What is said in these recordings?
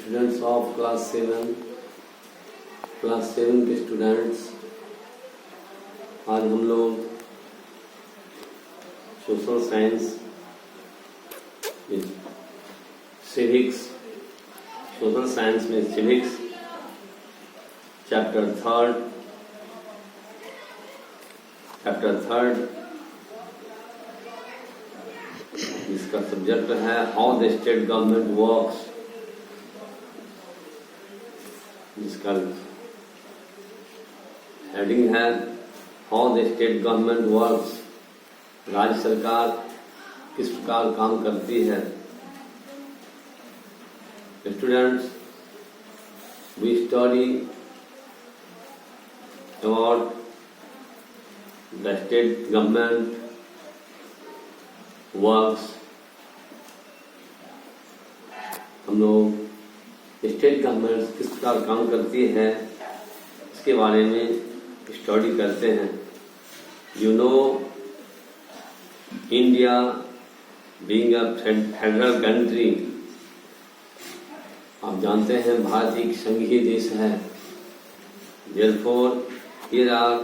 Students of class 7 के students, आज हम लोग social science, civics, social science में सिविक्स चैप्टर थर्ड इसका सब्जेक्ट है how the state government works. जिसका हेडिंग है how the state government works. राज्य सरकार किस प्रकार काम करती है। Students, we study about the state government works. हम लोग स्टेट गवर्नमेंट किस प्रकार काम करती है इसके बारे में स्टडी करते हैं। You know, India being a federal country, आप जानते हैं भारत एक संघीय देश है। Therefore, here are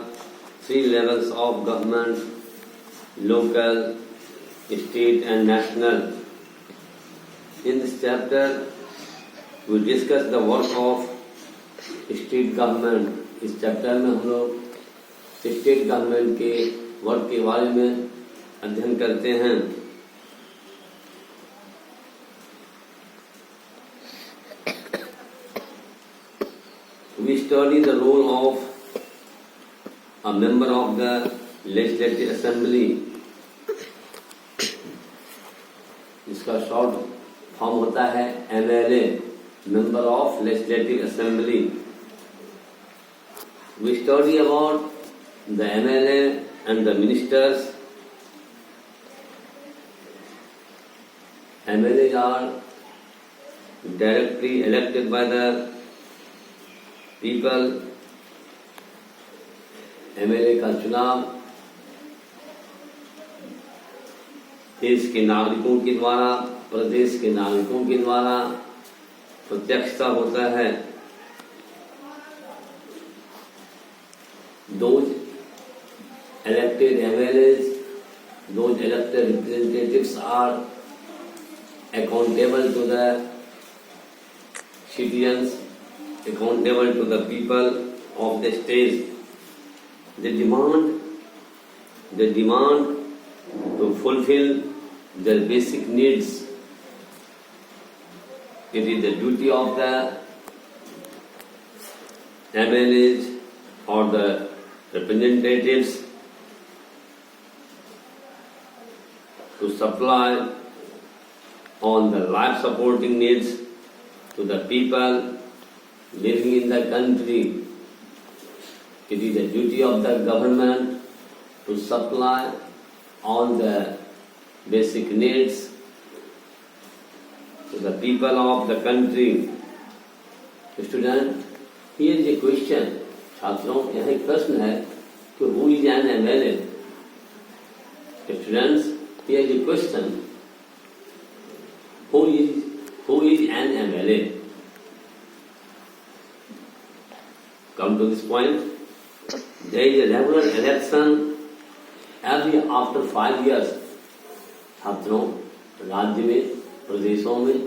3 levels of government: local, state and national. In this chapter, we discuss the work of state government. इस चैप्टर में हम लोग स्टेट गवर्नमेंट के वर्क के बारे में अध्ययन करते हैं। We study the role of a member of the legislative assembly. इसका शॉर्ट फॉर्म होता है MLA, member of legislative assembly. We study about the MLA and the ministers. MLAs are directly elected by the people. MLA का चुनाव देश के नागरिकों के द्वारा, प्रदेश के नागरिकों के द्वारा प्रत्यक्षता होता है। Those elected MLAs, those elected representatives are accountable to the citizens, accountable to the people of the state. They demand to fulfill their basic needs. It is the duty of the MLAs or the representatives to supply on the life supporting needs to the people living in the country. It is the duty of the government to supply on the basic needs to the people of the country. Student, here is a question. छात्रों, यहाँ एक प्रश्न है कि who is an MLA? Students, here is a question. Who is an MLA? Come to this point. There is a regular election every after 5 years. छात्रों, राज्य में, प्रदेशों में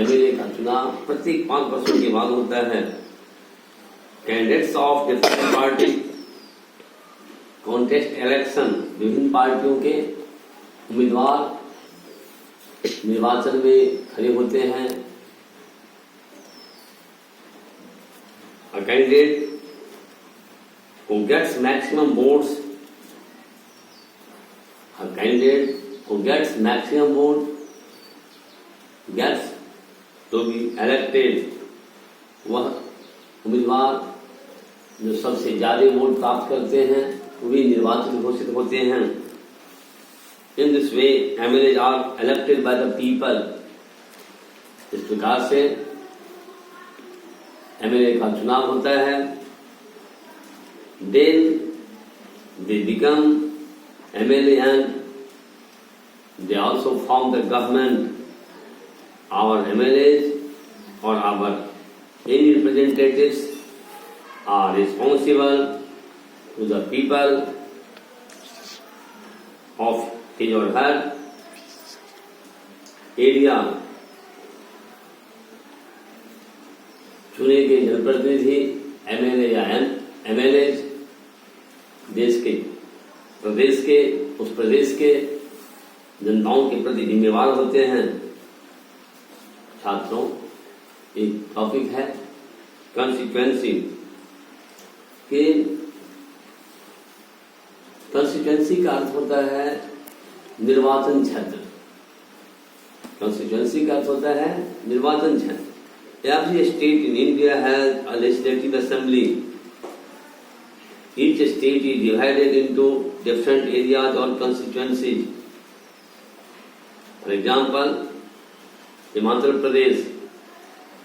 MLA का चुनाव प्रत्येक 5 वर्षों के बाद होता है। Candidates of different party contest election, विभिन्न पार्टियों के उम्मीदवार निर्वाचन में खड़े होते हैं। A candidate who gets maximum votes, a candidate who gets maximum vote gets to be elected. वह उम्मीदवार जो सबसे ज्यादा वोट प्राप्त करते हैं वे निर्वाचित घोषित होते हैं। In this way, MLAs are elected by the people. इस प्रकार से MLA का चुनाव होता है। Then they become MLA and they also form the government. our MLAs or our any representatives are responsible to the people of his or her area. चुने गए जनप्रतिनिधि एमएलए या एमएलए देश के प्रदेश के उस प्रदेश के जनताओं के प्रति जिम्मेवार होते हैं। छात्रों, एक टॉपिक है कॉन्स्टिट्यूएंसी के। कॉन्स्टिट्यूएंसी का अर्थ होता है निर्वाचन क्षेत्र। कॉन्स्टिट्यूएंसी का अर्थ होता है निर्वाचन क्षेत्र। Every state in India has a legislative assembly. Each state is divided into different areas or constituencies. For example, Himachal Pradesh.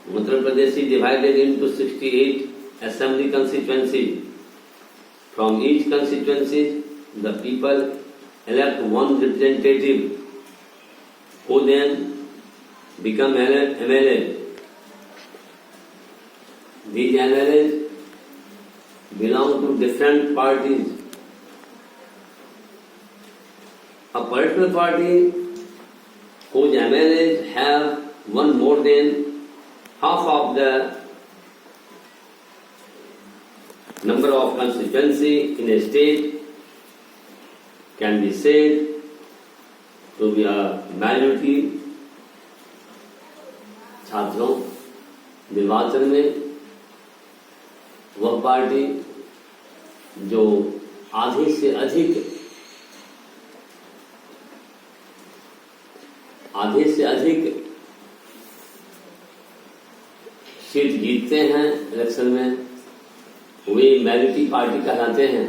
Himachal Pradesh is divided into 68 assembly constituencies. From each constituency, the people elect one representative who then become MLA. These MLAs belong to different parties. A political party whose MLAs have one more than half of the number of constituency in a state can be said to be a majority। छात्रों, निर्वाचन में वह party जो आधे से अधिक seat जीतते हैं इलेक्शन में, वे मेजॉरिटी पार्टी कहलाते हैं।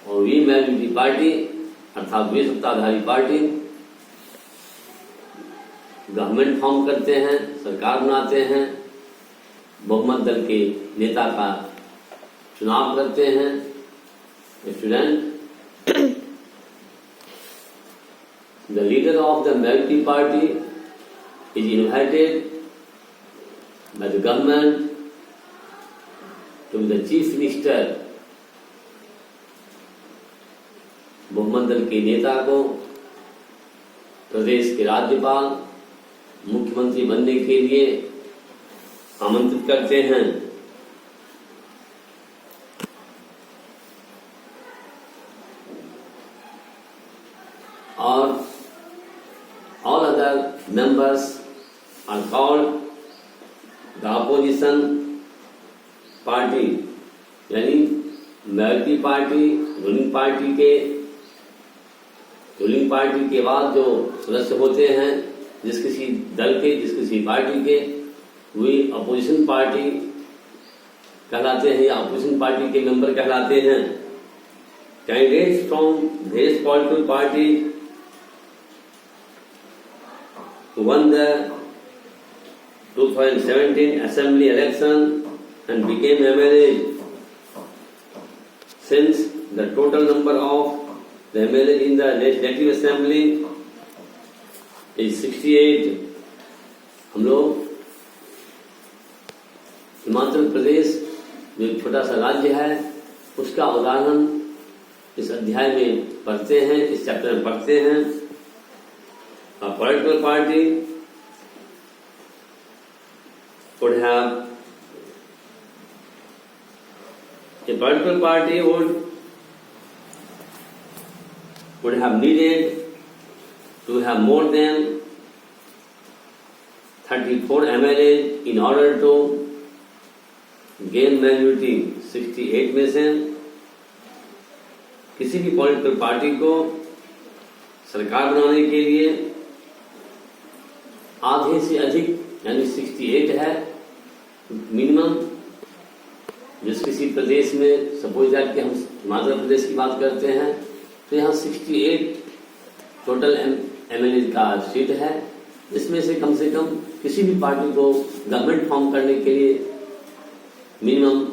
और वे मेजॉरिटी पार्टी अर्थात वे सत्ताधारी पार्टी गवर्नमेंट फॉर्म करते हैं, सरकार बनाते हैं, बहुमत दल के नेता का चुनाव करते हैं। Student, the leader of the majority party is invited by the government to be the chief minister. बहुमत दल के नेता को प्रदेश के राज्यपाल मुख्यमंत्री बनने के लिए आमंत्रित करते हैं। और all other members are called the opposition party, यानी मेजॉरिटी पार्टी रूलिंग पार्टी के बाद जो सदस्य होते हैं जिस किसी दल के, जिस किसी पार्टी के, वे अपोजिशन पार्टी कहलाते हैं या अपोजिशन पार्टी के मेंबर कहलाते हैं। Candidates from various political party won the 2017 assembly election and became MLA. Since the total number of the MLA in the legislative assembly is 68, हम लोग हिमाचल प्रदेश जो एक छोटा सा राज्य है उसका उदाहरण इस अध्याय में पढ़ते हैं, इस चैप्टर में पढ़ते हैं। A political party would have needed to have more than 34 MLAs in order to gain majority। 68 में से किसी भी पॉलिटिकल पार्टी को सरकार बनाने के लिए आधे से अधिक यानी 68 है मिनिमम। जिस किसी प्रदेश में सपोज दैट कि हम हिमाचल प्रदेश की बात करते हैं तो यहाँ 68 टोटल एमएलए का सीट है। इसमें से कम किसी भी पार्टी को गवर्नमेंट फॉर्म करने के लिए मिनिमम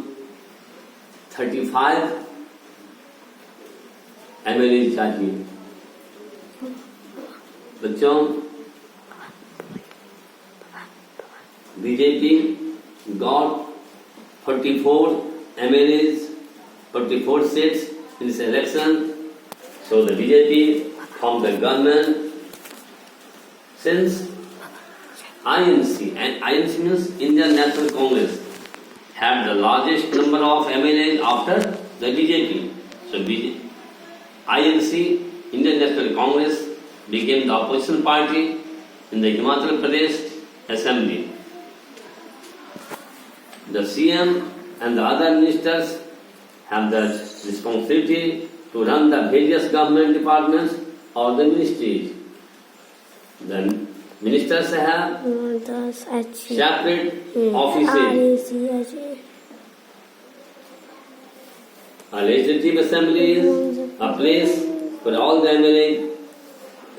35 एमएलए चाहिए। बच्चों, BJP got 44 MLAs, 44 seats in this election. So the BJP formed the government. Since INC, and INC means Indian National Congress, had the largest number of MLAs after the BJP. So INC, Indian National Congress, became the opposition party in the Himachal Pradesh Assembly. The CM and the other ministers have the responsibility to run the various government departments or the ministries. The ministers have separate offices. A legislative assembly is a place where all the MLAs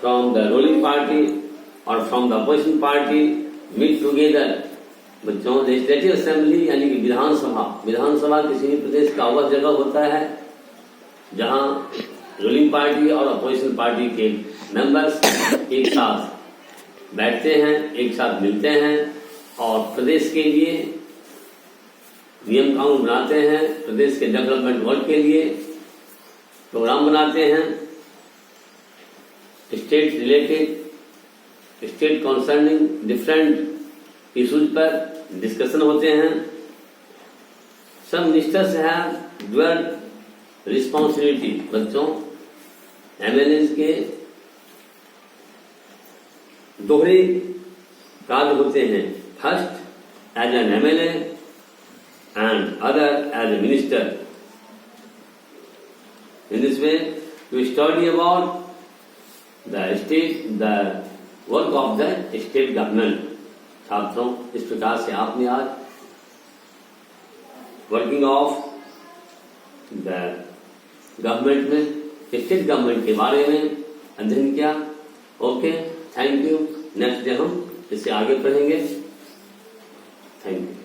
from the ruling party or from the opposition party meet together. बच्चों, legislative assembly यानी कि विधानसभा किसी भी प्रदेश का वह जगह होता है जहां रूलिंग पार्टी और अपोजिशन पार्टी के मेंबर्स एक साथ बैठते हैं, एक साथ मिलते हैं और प्रदेश के लिए नियम कानून बनाते हैं, प्रदेश के डेवलपमेंट वर्क के लिए प्रोग्राम बनाते हैं, state related, state concerning different issues पर डिस्कशन होते हैं. सब मिनिस्टर्स हैव ड्यूअल रिस्पॉन्सिबिलिटी. बच्चों, एमएलए के दोहरे कार्य होते हैं. First as an MLA and other as a minister. In this way to study about the state, the work of the state government. छात्रों, इस प्रकार से आपने आज वर्किंग ऑफ द गवर्नमेंट में, स्टेट गवर्नमेंट के बारे में अध्ययन किया. Okay, thank you. Next day हम इससे आगे पढ़ेंगे. Thank you.